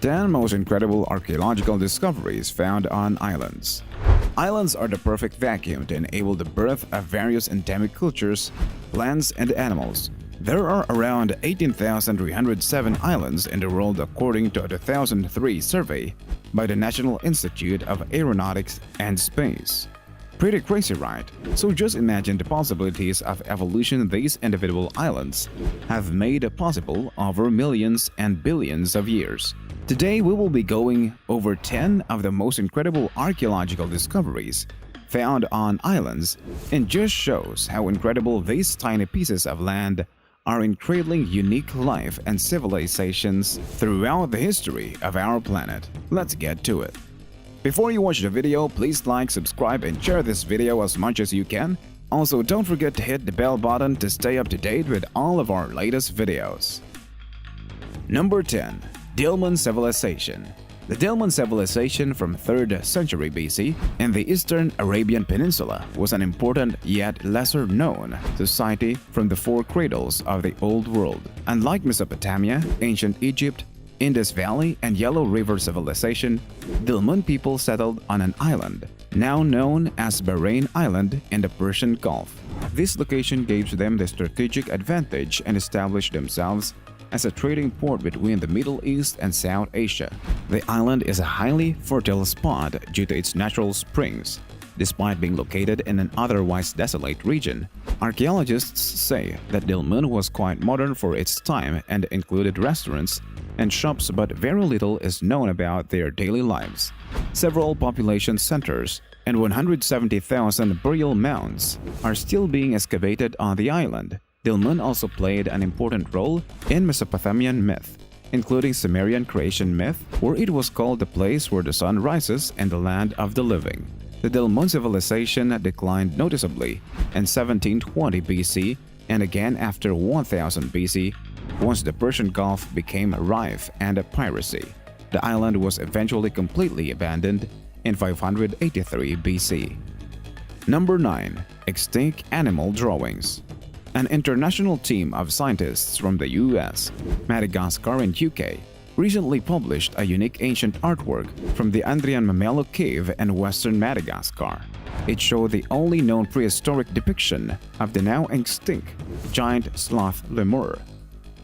10 Most Incredible Archaeological Discoveries Found on Islands. Islands are the perfect vacuum to enable the birth of various endemic cultures, plants, and animals. There are around 18,307 islands in the world according to a 2003 survey by the National Institute of Aeronautics and Space. Pretty crazy, right? So just imagine the possibilities of evolution these individual islands have made possible over millions and billions of years. Today we will be going over 10 of the most incredible archaeological discoveries found on islands, and just shows how incredible these tiny pieces of land are in cradling unique life and civilizations throughout the history of our planet. Let's get to it. Before you watch the video, please like, subscribe, and share this video as much as you can. Also, don't forget to hit the bell button to stay up to date with all of our latest videos. Number 10. Dilmun Civilization. The Dilmun civilization from 3rd century BC in the eastern Arabian Peninsula was an important yet lesser-known society from the four cradles of the Old World. Unlike Mesopotamia, ancient Egypt, Indus Valley, and Yellow River civilization, Dilmun people settled on an island, now known as Bahrain Island in the Persian Gulf. This location gave them the strategic advantage and established themselves as a trading port between the Middle East and South Asia. The island is a highly fertile spot due to its natural springs. Despite being located in an otherwise desolate region, archaeologists say that Dilmun was quite modern for its time and included restaurants and shops, but very little is known about their daily lives. Several population centers and 170,000 burial mounds are still being excavated on the island. Dilmun also played an important role in Mesopotamian myth, including Sumerian creation myth, where it was called the place where the sun rises in the land of the living. The Dilmun civilization declined noticeably in 1720 BC and again after 1000 BC once the Persian Gulf became rife and piracy. The island was eventually completely abandoned in 583 BC. Number 9. Extinct Animal Drawings. An international team of scientists from the US, Madagascar, and UK recently published a unique ancient artwork from the Andrian Mamelo Cave in western Madagascar. It showed the only known prehistoric depiction of the now extinct giant sloth lemur.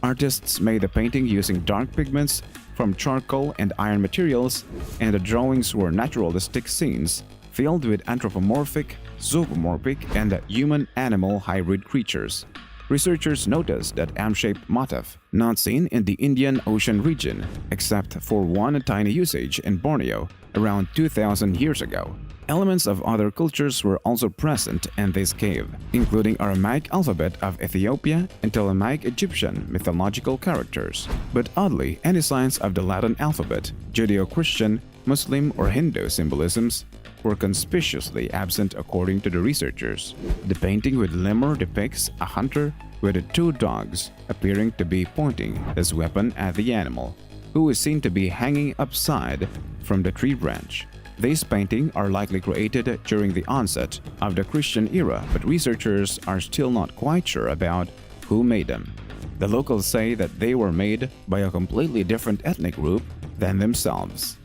Artists made the painting using dark pigments from charcoal and iron materials, and the drawings were naturalistic scenes filled with anthropomorphic, zoomorphic, and human-animal hybrid creatures. Researchers noticed that M-shaped motif, not seen in the Indian Ocean region, except for one tiny usage in Borneo around 2,000 years ago. Elements of other cultures were also present in this cave, including Aramaic alphabet of Ethiopia and Ptolemaic Egyptian mythological characters. But oddly, any signs of the Latin alphabet, Judeo-Christian, Muslim, or Hindu symbolisms were conspicuously absent according to the researchers. The painting with lemur depicts a hunter with two dogs appearing to be pointing his weapon at the animal, who is seen to be hanging upside from the tree branch. These paintings are likely created during the onset of the Christian era, but researchers are still not quite sure about who made them. The locals say that they were made by a completely different ethnic group than themselves.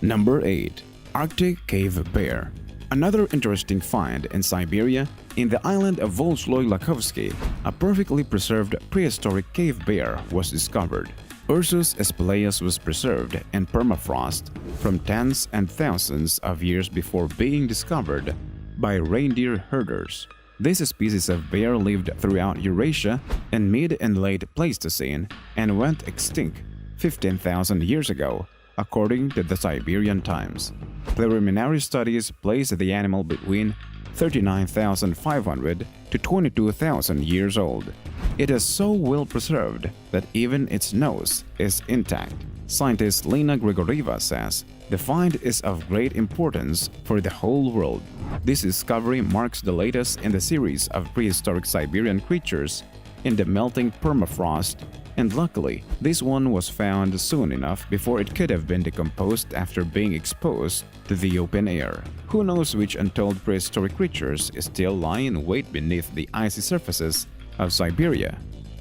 Number 8. Arctic Cave Bear. Another interesting find in Siberia, in the island of Volsloy-Lakovsky, a perfectly preserved prehistoric cave bear was discovered. Ursus espeleus was preserved in permafrost from tens and thousands of years before being discovered by reindeer herders. This species of bear lived throughout Eurasia in mid and late Pleistocene and went extinct 15,000 years ago, according to the Siberian Times. Preliminary studies place the animal between 39,500 to 22,000 years old. It is so well preserved that even its nose is intact. Scientist Lena Grigorieva says the find is of great importance for the whole world. This discovery marks the latest in the series of prehistoric Siberian creatures in the melting permafrost, and luckily, this one was found soon enough before it could have been decomposed after being exposed to the open air. Who knows which untold prehistoric creatures still lie in wait beneath the icy surfaces of Siberia.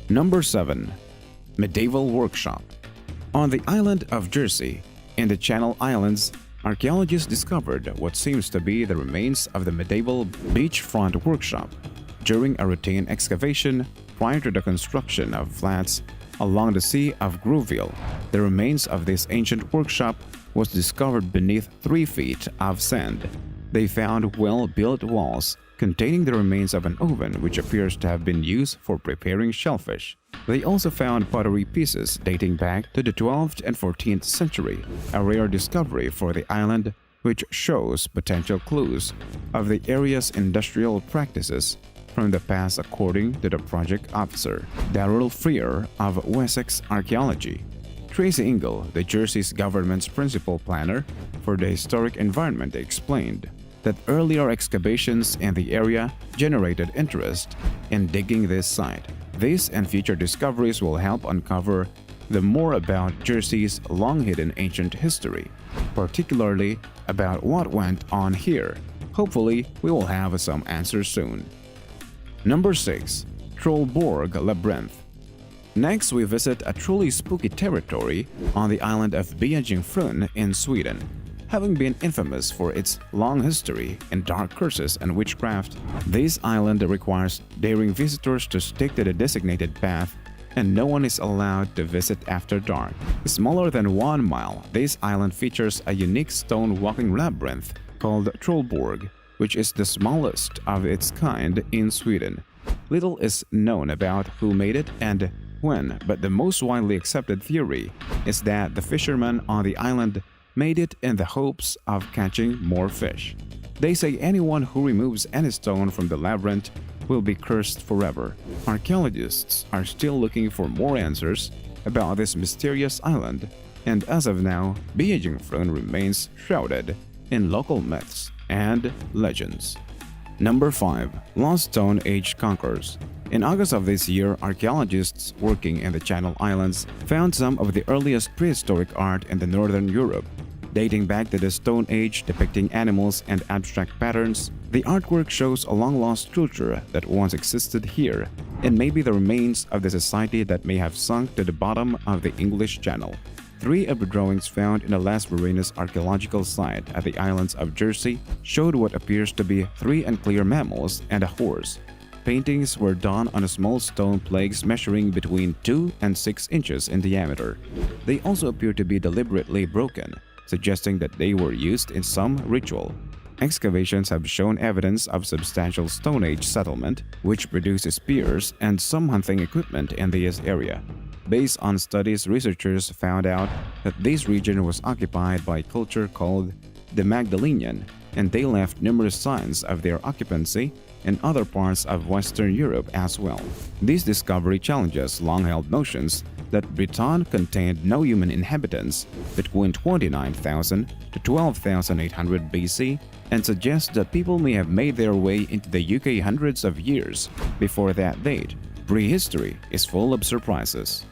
Number 7. Medieval Workshop. On the island of Jersey, in the Channel Islands, archaeologists discovered what seems to be the remains of the medieval beachfront workshop. During a routine excavation prior to the construction of flats along the Sea of Grouville, the remains of this ancient workshop was discovered beneath 3 feet of sand. They found well-built walls containing the remains of an oven which appears to have been used for preparing shellfish. They also found pottery pieces dating back to the 12th and 14th century, a rare discovery for the island which shows potential clues of the area's industrial practices from the past, according to the project officer, Darrell Freer of Wessex Archaeology. Tracy Ingle, the Jersey's government's principal planner for the historic environment, explained that earlier excavations in the area generated interest in digging this site. This and future discoveries will help uncover the more about Jersey's long-hidden ancient history, particularly about what went on here. Hopefully, we will have some answers soon. Number 6. Trollborg Labyrinth. Next, we visit a truly spooky territory on the island of Bjejungfrun in Sweden. Having been infamous for its long history in dark curses and witchcraft, this island requires daring visitors to stick to the designated path, and no one is allowed to visit after dark. Smaller than 1 mile, this island features a unique stone walking labyrinth called Trollborg, which is the smallest of its kind in Sweden. Little is known about who made it and when, but the most widely accepted theory is that the fishermen on the island made it in the hopes of catching more fish. They say anyone who removes any stone from the labyrinth will be cursed forever. Archaeologists are still looking for more answers about this mysterious island, and as of now, Bjejungfrun remains shrouded in local myths and legends. Number 5. Lost Stone Age Conquerors. In August of this year, archaeologists working in the Channel Islands found some of the earliest prehistoric art in the Northern Europe. Dating back to the Stone Age, depicting animals and abstract patterns, the artwork shows a long-lost culture that once existed here, and maybe the remains of the society that may have sunk to the bottom of the English Channel. 3 of the drawings found in the Las Marinas archaeological site at the islands of Jersey showed what appears to be 3 unclear mammals and a horse. Paintings were done on small stone plaques measuring between 2 and 6 inches in diameter. They also appear to be deliberately broken, suggesting that they were used in some ritual. Excavations have shown evidence of substantial Stone Age settlement, which produced spears and some hunting equipment in this area. Based on studies, researchers found out that this region was occupied by a culture called the Magdalenian, and they left numerous signs of their occupancy in other parts of Western Europe as well. This discovery challenges long-held notions that Britain contained no human inhabitants between 29,000 to 12,800 BC and suggests that people may have made their way into the UK hundreds of years before that date. Prehistory is full of surprises.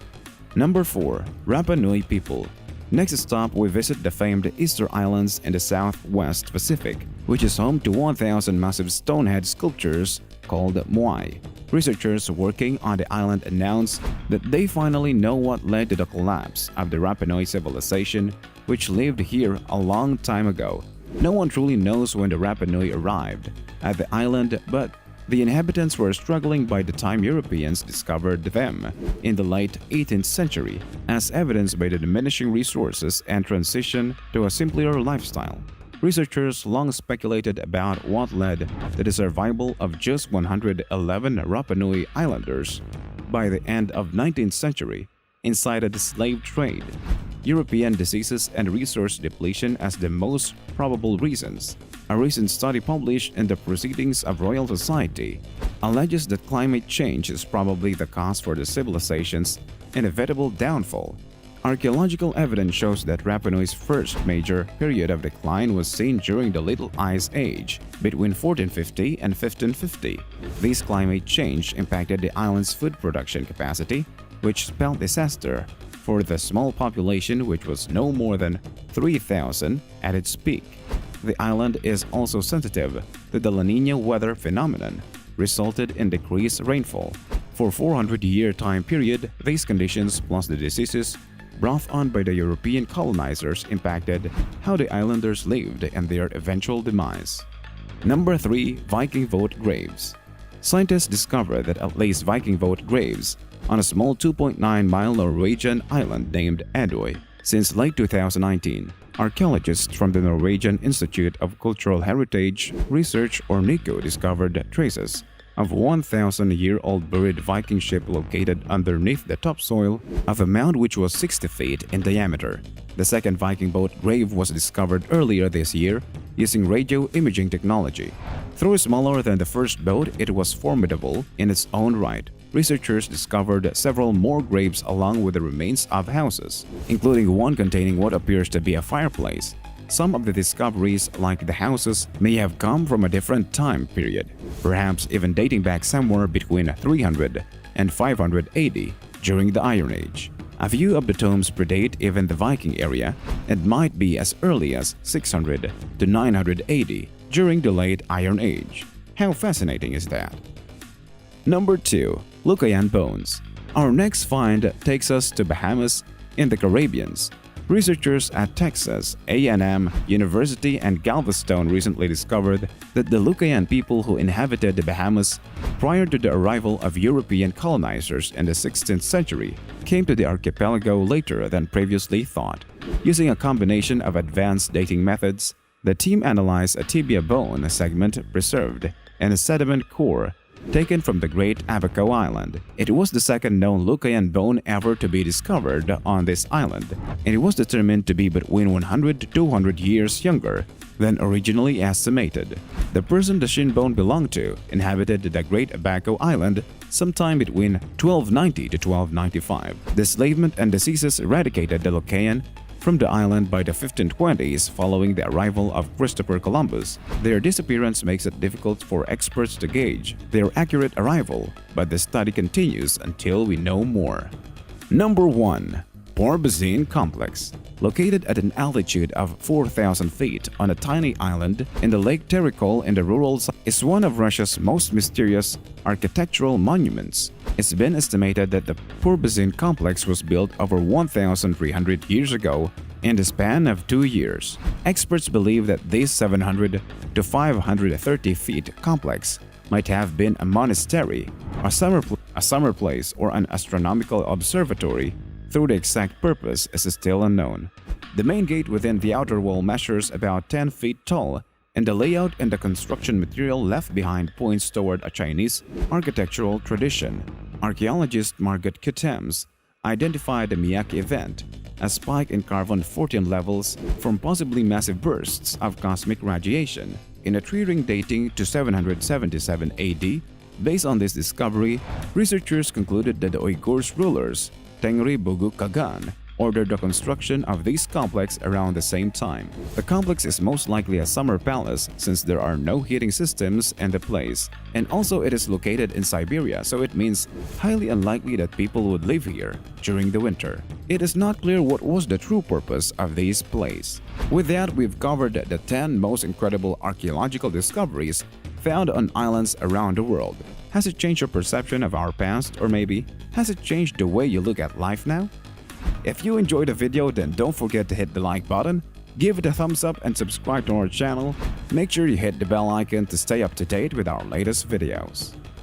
Number 4. Rapa Nui people. Next stop, we visit the famed Easter Islands in the Southwest Pacific, which is home to 1,000 massive stonehead sculptures called moai. Researchers working on the island announced that they finally know what led to the collapse of the Rapa Nui civilization, which lived here a long time ago. No one truly knows when the Rapa Nui arrived at the island, but the inhabitants were struggling by the time Europeans discovered them in the late 18th century, as evidenced by the diminishing resources and transition to a simpler lifestyle. Researchers long speculated about what led to the survival of just 111 Rapa Nui islanders by the end of 19th century, incited the slave trade, European diseases, and resource depletion as the most probable reasons. A recent study published in the Proceedings of Royal Society alleges that climate change is probably the cause for the civilization's inevitable downfall. Archaeological evidence shows that Rapa Nui's first major period of decline was seen during the Little Ice Age between 1450 and 1550. This climate change impacted the island's food production capacity, which spelled disaster for the small population, which was no more than 3,000 at its peak. The island is also sensitive to the La Niña weather phenomenon, resulted in decreased rainfall. For 400-year time period, these conditions plus the diseases brought on by the European colonizers impacted how the islanders lived and their eventual demise. Number 3. Viking vote graves. Scientists discovered that at least Viking vote graves on a small 2.9-mile Norwegian island named Adoy. Since late 2019, archaeologists from the Norwegian Institute of Cultural Heritage Research or NICO discovered traces of 1,000-year-old buried Viking ship located underneath the topsoil of a mound which was 60 feet in diameter. The second Viking boat grave was discovered earlier this year using radio imaging technology. Though smaller than the first boat, it was formidable in its own right. Researchers discovered several more graves along with the remains of houses, including one containing what appears to be a fireplace. Some of the discoveries, like the houses, may have come from a different time period, perhaps even dating back somewhere between 300 and 500 AD during the Iron Age. A few of the tombs predate even the Viking era and might be as early as 600 to 900 AD during the late Iron Age. How fascinating is that? Number 2. Lucayan Bones. Our next find takes us to Bahamas in the Caribbean. Researchers at Texas A&M University and Galveston recently discovered that the Lucayan people who inhabited the Bahamas prior to the arrival of European colonizers in the 16th century came to the archipelago later than previously thought. Using a combination of advanced dating methods, the team analyzed a tibia bone segment preserved in a sediment core taken from the Great Abaco Island. It was the second known Lucayan bone ever to be discovered on this island, and it was determined to be between 100 to 200 years younger than originally estimated. The person the shin bone belonged to inhabited the Great Abaco Island sometime between 1290 to 1295. The enslavement and diseases eradicated the Lucayan from the island by the 1520s following the arrival of Christopher Columbus. Their disappearance makes it difficult for experts to gauge their accurate arrival, but the study continues until we know more. Number 1. Porbazine Complex. Located at an altitude of 4,000 feet on a tiny island in the Lake Terikol in the rural south, is one of Russia's most mysterious architectural monuments. It's been estimated that the Porbazine Complex was built over 1,300 years ago in the span of 2 years. Experts believe that this 700 to 530 feet complex might have been a monastery, a summer place, or an astronomical observatory, though the exact purpose is still unknown. The main gate within the outer wall measures about 10 feet tall, and the layout and the construction material left behind points toward a Chinese architectural tradition. Archaeologist Margaret Kutems identified the Miyake event, a spike in carbon-14 levels from possibly massive bursts of cosmic radiation, in a tree ring dating to 777 AD. Based on this discovery, researchers concluded that the Uyghurs rulers Tengri Bugu Kagan ordered the construction of this complex around the same time. The complex is most likely a summer palace since there are no heating systems in the place, and also it is located in Siberia, so it means highly unlikely that people would live here during the winter. It is not clear what was the true purpose of this place. With that, we've covered the 10 most incredible archaeological discoveries found on islands around the world. Has it changed your perception of our past, or maybe has it changed the way you look at life now? If you enjoyed the video, then don't forget to hit the like button, give it a thumbs up and subscribe to our channel. Make sure you hit the bell icon to stay up to date with our latest videos.